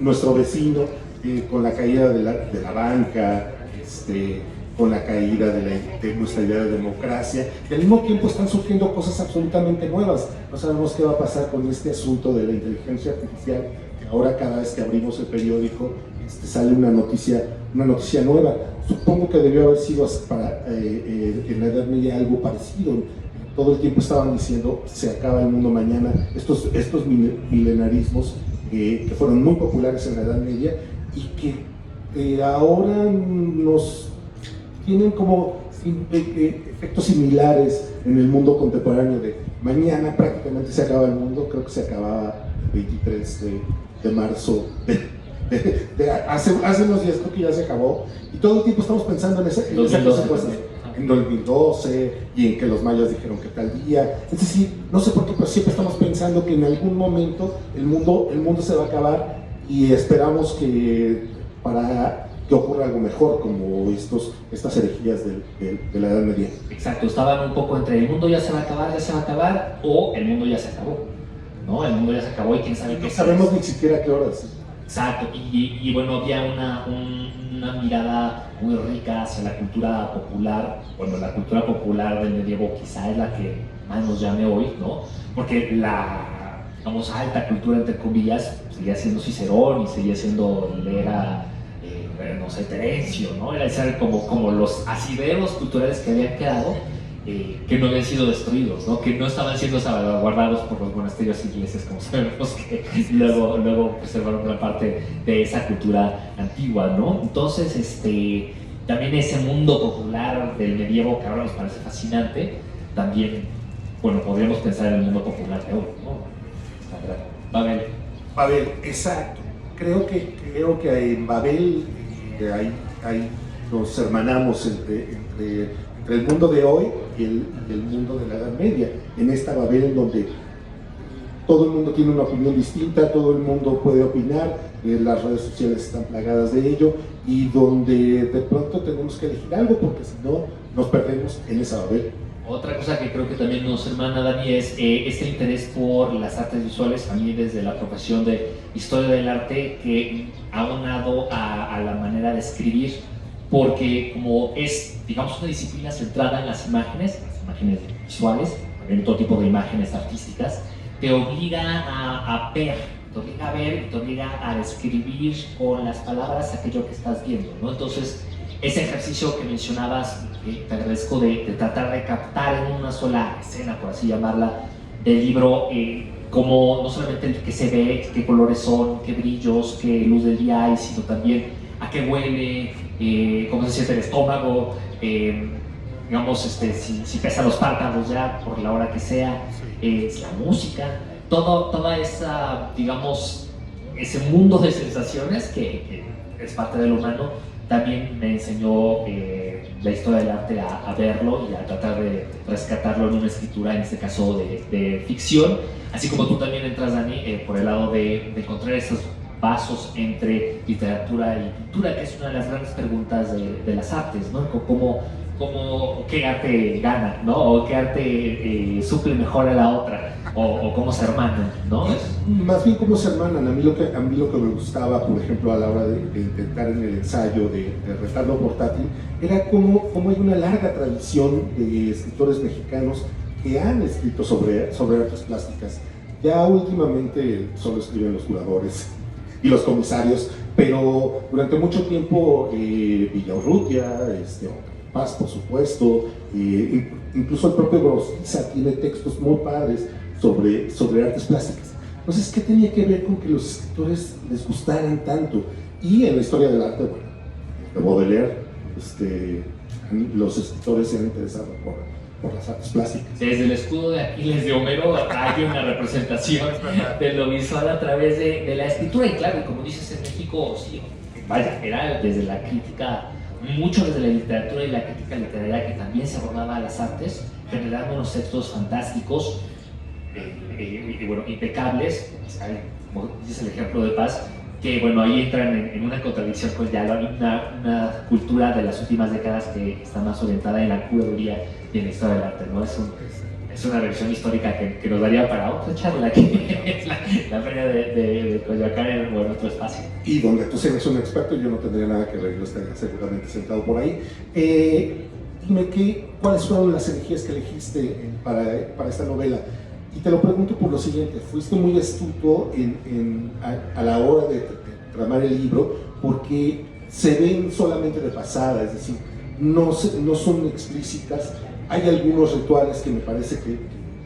nuestro vecino, con la caída de la banca, con la caída de nuestra idea de democracia, y al mismo tiempo están surgiendo cosas absolutamente nuevas. No sabemos qué va a pasar con este asunto de la inteligencia artificial, que ahora cada vez que abrimos el periódico sale una noticia nueva. Supongo que debió haber sido en la Edad Media algo parecido. Todo el tiempo estaban diciendo se acaba el mundo mañana, estos milenarismos que fueron muy populares en la Edad Media y que ahora nos tienen como efectos similares en el mundo contemporáneo. De mañana prácticamente se acaba el mundo. Creo que se acababa el 23 de marzo hace unos días, creo que ya se acabó, y todo el tiempo estamos pensando en esa cosa, en 2012, y en que los mayas dijeron que tal día. Es decir, no sé por qué, pero siempre estamos pensando que en algún momento el mundo se va a acabar, y esperamos para que ocurra algo mejor, como estas herejías de la Edad Media. Exacto, estaban un poco entre el mundo ya se va a acabar, o el mundo ya se acabó, ¿no? El mundo ya se acabó y quién sabe qué. No sabemos ni siquiera a qué horas. Exacto, y bueno, había una mirada muy rica hacia la cultura popular. Bueno, la cultura popular del medievo quizá es la que más nos llame hoy, ¿no? Porque la, digamos, alta cultura, entre comillas, seguía siendo Cicerón y seguía siendo no sé, Terencio, ¿no? Era ser como los asideros culturales que habían quedado, que no habían sido destruidos, ¿no? Que no estaban siendo salvaguardados por los monasterios e iglesias, como sabemos, que luego preservaron gran parte de esa cultura antigua, ¿no? Entonces, también ese mundo popular del medievo, que ahora nos parece fascinante, también, bueno, podríamos pensar en el mundo popular de hoy, ¿no? Babel, exacto. Creo que en Babel nos hermanamos entre el mundo de hoy y el mundo de la Edad Media, en esta Babel en donde todo el mundo tiene una opinión distinta, todo el mundo puede opinar, las redes sociales están plagadas de ello, y donde de pronto tenemos que elegir algo, porque si no, nos perdemos en esa babel. Otra cosa que creo que también nos hermana, Dani, es este interés por las artes visuales, a mí desde la profesión de Historia del Arte, que ha aunado a la manera de escribir, porque como es, digamos, una disciplina centrada en las imágenes visuales, también todo tipo de imágenes artísticas, te obliga a ver, te obliga a describir con las palabras aquello que estás viendo, ¿no? Entonces, ese ejercicio que mencionabas, te agradezco de tratar de captar en una sola escena, por así llamarla, del libro, como no solamente el que se ve, qué colores son, qué brillos, qué luz del día hay, sino también a qué huele, cómo se siente el estómago, digamos, si pesan los párpados ya por la hora que sea, la música, toda esa, digamos, ese mundo de sensaciones que es parte del humano. También me enseñó la historia del arte a verlo y a tratar de rescatarlo en una escritura, en este caso de ficción, así como tú también entras, Dani, por el lado de encontrar esos vasos entre literatura y pintura, que es una de las grandes preguntas de las artes, ¿no? ¿Qué arte gana, ¿no? O qué arte suple mejor a la otra, o cómo se hermanan, ¿no? Más bien cómo se hermanan. A mí lo que me gustaba, por ejemplo, a la hora de intentar en el ensayo de Retardo Portátil, era cómo hay una larga tradición de escritores mexicanos que han escrito sobre artes plásticas. Ya últimamente solo escriben los curadores y los comisarios, pero durante mucho tiempo Villaurrutia, Paz, por supuesto, incluso el propio Gorostiza tiene textos muy padres sobre artes plásticas. Entonces, ¿qué tenía que ver con que los escritores les gustaran tanto? Y en la historia del arte, bueno, de Baudelaire, los escritores se han interesado por las artes plásticas. Desde el escudo de Aquiles de Homero hay una representación de lo visual a través de la escritura, y claro, como dices, en México, sí, vaya, era desde la crítica, mucho desde la literatura y la crítica literaria, que también se abordaba a las artes, generando unos textos fantásticos, bueno, impecables, como dices el ejemplo de Paz, que bueno, ahí entran en una contradicción con ya una cultura de las últimas décadas que está más orientada en la curaduría y en la historia del arte, ¿no? Es una revisión histórica que nos daría para otra charla, que es la feria de Coyoacán en otro espacio. Y donde tú eres un experto, yo no tendría nada que ver, yo estaría seguramente sentado por ahí. Dime, ¿cuáles fueron las energías que elegiste para esta novela? Y te lo pregunto por lo siguiente: fuiste muy astuto a la hora de tramar el libro, porque se ven solamente de pasada, es decir, no son explícitas. Hay algunos rituales que me parece que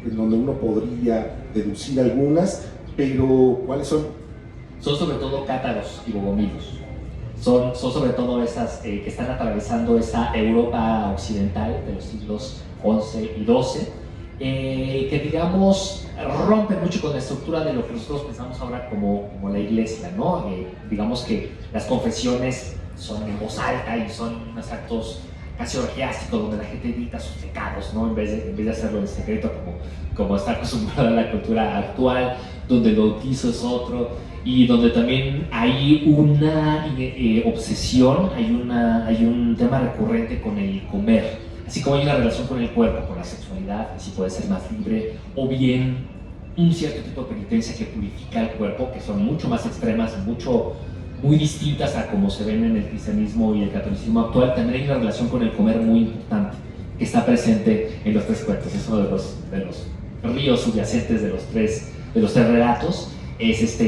en donde uno podría deducir algunas, pero ¿cuáles son? Son sobre todo cátaros y bogomilos. Son sobre todo esas que están atravesando esa Europa occidental de los siglos XI y XII, que digamos rompen mucho con la estructura de lo que nosotros pensamos ahora como la iglesia, ¿no? Digamos que las confesiones son en voz alta y son unos actos casi orgiásticos donde la gente grita sus pecados, ¿no? En vez de hacerlo en secreto como está acostumbrada la cultura actual, donde el bautizo es otro, y donde también hay una obsesión, hay un tema recurrente con el comer, así como hay una relación con el cuerpo, con la sexualidad, así puede ser más libre, o bien un cierto tipo de penitencia que purifica el cuerpo, que son mucho más extremas, muy distintas a como se ven en el cristianismo y el catolicismo actual. También hay una relación con el comer muy importante, que está presente en los tres cuentos. Es uno de los ríos subyacentes de los tres relatos, es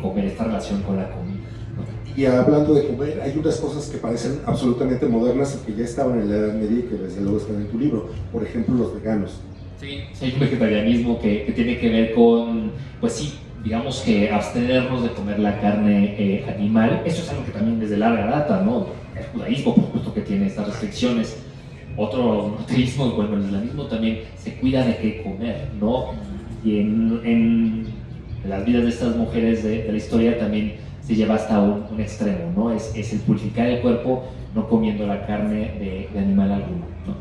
comer, esta relación con la comida, ¿no? Y hablando de comer, hay unas cosas que parecen absolutamente modernas y que ya estaban en la Edad Media y que desde luego están en tu libro. Por ejemplo, los veganos. Sí, hay un vegetarianismo que tiene que ver con, pues sí, digamos que abstenernos de comer la carne animal. Eso es algo que también desde larga data, ¿no? El judaísmo, por supuesto, que tiene estas restricciones. Otro monoteísmo, bueno, el islamismo también se cuida de qué comer, ¿no? Y en las vidas de estas mujeres de la historia también se lleva hasta un extremo, ¿no? Es el purificar el cuerpo no comiendo la carne de animal alguno, ¿no?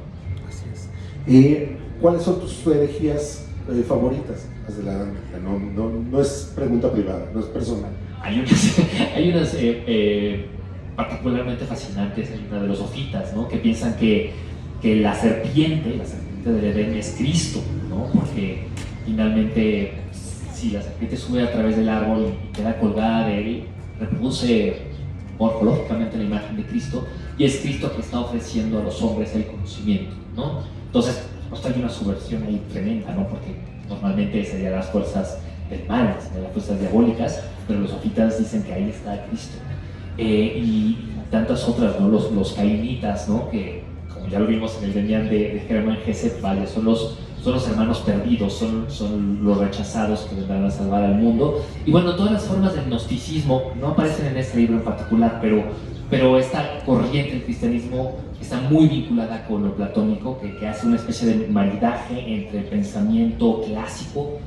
Así es. ¿Cuáles son tus herejías favoritas? Adelante, no es pregunta privada, no es personal. Hay unas particularmente fascinantes, hay una de los sofitas, ¿no? Que piensan que la serpiente del Edén es Cristo, ¿no? Porque finalmente, si la serpiente sube a través del árbol y queda colgada de él, reproduce morfológicamente la imagen de Cristo, y es Cristo que está ofreciendo a los hombres el conocimiento, ¿no? Entonces, hay una subversión ahí tremenda, ¿no? Porque normalmente serían las fuerzas del mal, serían las fuerzas diabólicas, pero los sofitas dicen que ahí está Cristo. Y tantas otras, ¿no? Los cainitas, ¿no? Que, como ya lo vimos en el Demián de Hermann Hesse, vaya, son los hermanos perdidos, son los rechazados que vendrán a salvar al mundo. Y bueno, todas las formas del gnosticismo no aparecen en este libro en particular, pero esta corriente del cristianismo está muy vinculada con lo platónico, que hace una especie de maridaje entre el pensamiento clásico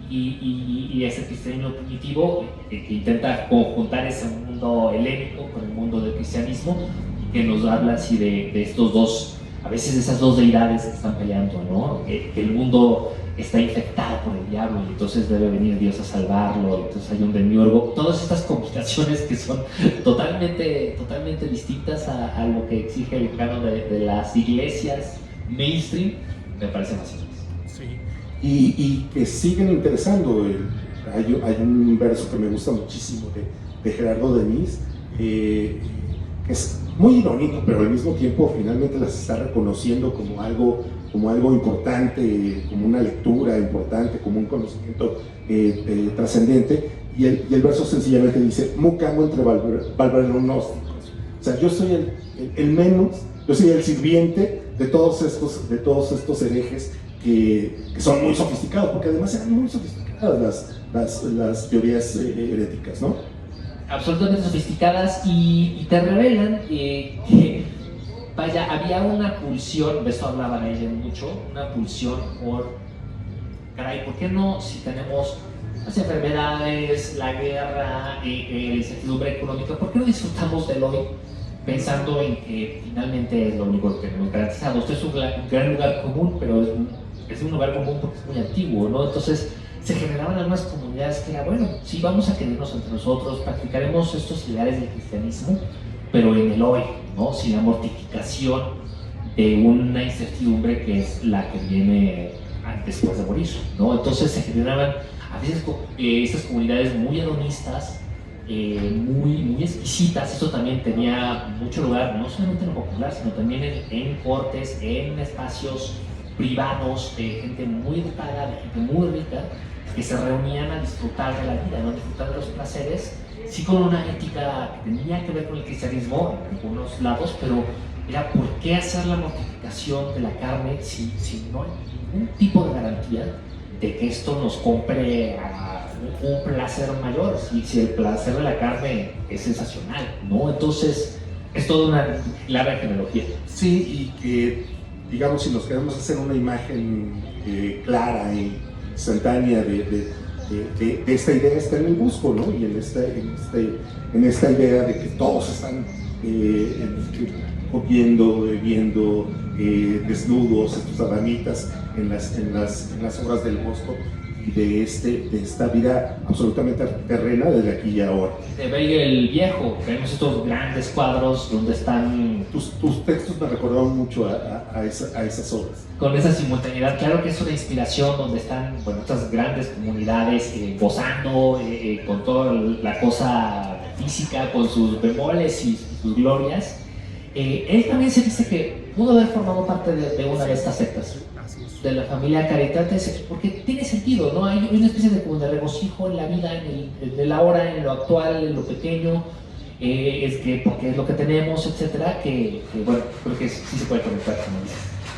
y ese cristianismo primitivo, que intenta conjuntar ese mundo helénico con el mundo del cristianismo, y que nos habla así de estos dos, a veces esas dos deidades que están peleando, ¿no? Que el mundo está infectado por el diablo y entonces debe venir Dios a salvarlo, y entonces hay un demiurgo. Todas estas combinaciones que son totalmente distintas a lo que exige el canon de las iglesias mainstream, me parecen fascinantes. Sí. Y que siguen interesando. Hay un verso que me gusta muchísimo de Gerardo Denis, que es muy irónico, pero al mismo tiempo finalmente las está reconociendo como algo importante, como una lectura importante, como un conocimiento trascendente, y el verso sencillamente dice: mucamo entre valveronósticos. O sea, yo soy el menos, yo soy el sirviente de todos estos herejes que son muy sofisticados, porque además eran muy sofisticadas las teorías heréticas, ¿no? Absolutamente sofisticadas, y te revelan que, vaya, había una pulsión, de eso hablaban ella mucho, una pulsión por, caray, ¿por qué no, si tenemos las enfermedades, la guerra, la incertidumbre económica, ¿por qué no disfrutamos del hoy pensando en que finalmente es lo único que tenemos garantizado? Esto es un gran lugar común, pero es un lugar común porque es muy antiguo, ¿no? Entonces se generaban algunas comunidades que era, bueno, sí, vamos a querernos entre nosotros, practicaremos estos ideales del cristianismo, pero en el hoy, ¿no? Sin la mortificación de una incertidumbre que es la que viene después de morir, ¿no? Entonces se generaban a veces estas comunidades muy hedonistas, muy exquisitas. Esto también tenía mucho lugar, no solamente en lo popular, sino también en cortes, en espacios privados de gente muy educada, de gente muy rica, que se reunían a disfrutar de la vida, ¿no? Disfrutar de los placeres, sí, con una ética que tenía que ver con el cristianismo en algunos lados, pero era ¿por qué hacer la mortificación de la carne si no hay ningún tipo de garantía de que esto nos compre a un placer mayor? Si el placer de la carne es sensacional, ¿no? Entonces es toda una larga genealogía. Sí, y que, digamos, si nos queremos hacer una imagen clara e instantánea de esta idea, está en el Busco, ¿no? Y en esta idea de que todos están comiendo, bebiendo, desnudos, estos adamitas en las obras del Bosco, y de esta vida absolutamente terrena desde aquí y ahora. De Weigel el Viejo, vemos estos grandes cuadros donde están... Tus textos me recordaron mucho a esas obras. Con esa simultaneidad, claro que es una inspiración donde están, bueno, estas grandes comunidades gozando con toda la cosa física, con sus bemoles y sus glorias. Él también se dice que pudo haber formado parte de una de estas sectas, de la familia Caritates, porque tiene sentido, ¿no? Hay una especie de, como de regocijo en la vida, en el ahora, en lo actual, en lo pequeño, porque es lo que tenemos, etcétera, que bueno, creo que sí se puede conectar, como dices.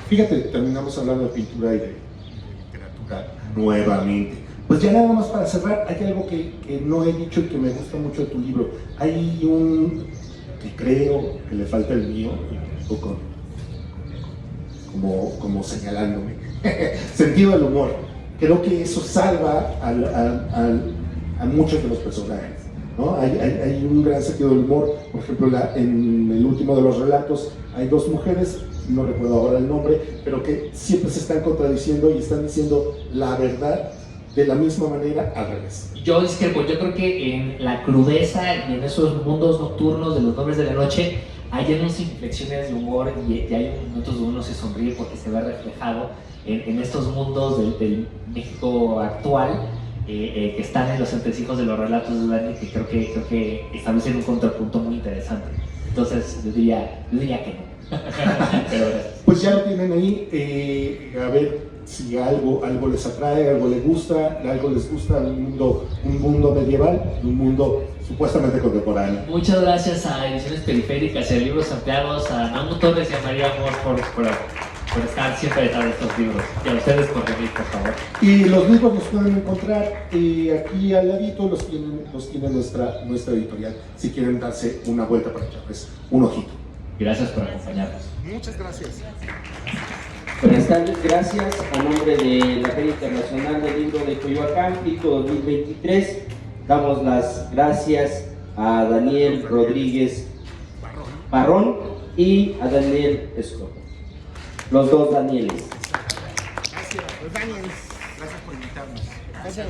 Fíjate, terminamos hablando de pintura y de literatura nuevamente. Pues ya nada más para cerrar, hay algo que no he dicho y que me gusta mucho de tu libro. Hay un que creo que le falta el mío, un poco como señalándome. Sentido del humor. Creo que eso salva a muchos de los personajes, ¿no? Hay un gran sentido del humor. Por ejemplo, en el último de los relatos hay dos mujeres, no recuerdo ahora el nombre, pero que siempre se están contradiciendo y están diciendo la verdad de la misma manera al revés. Yo discrepo, yo creo que en la crudeza y en esos mundos nocturnos de los nombres de la noche hay unas inflexiones de humor y hay momentos donde uno se sonríe porque se ve reflejado en estos mundos del México actual que están en los entresijos de los relatos de Dani, que creo que establecen un contrapunto muy interesante. Entonces yo diría que no. Pero, pues ya lo tienen ahí, a ver si algo les atrae, algo les gusta un mundo medieval, un mundo supuestamente contemporáneo. Muchas gracias a Ediciones Periféricas y a Libros Ampliados, a Namu Torres y a María Amor por estar siempre detrás de estos libros. Y a ustedes por venir, por favor. Y los libros los pueden encontrar aquí al ladito, los tiene nuestra editorial, si quieren darse una vuelta para echarles un ojito. Gracias por acompañarnos. Muchas gracias. Buenas tardes, gracias. A nombre de la Feria Internacional del Libro de Coyoacán, PICO 2023, damos las gracias a Daniel Rodríguez Parrón y a Daniel Escobar. Los dos Danieles. Gracias por invitarnos. Gracias.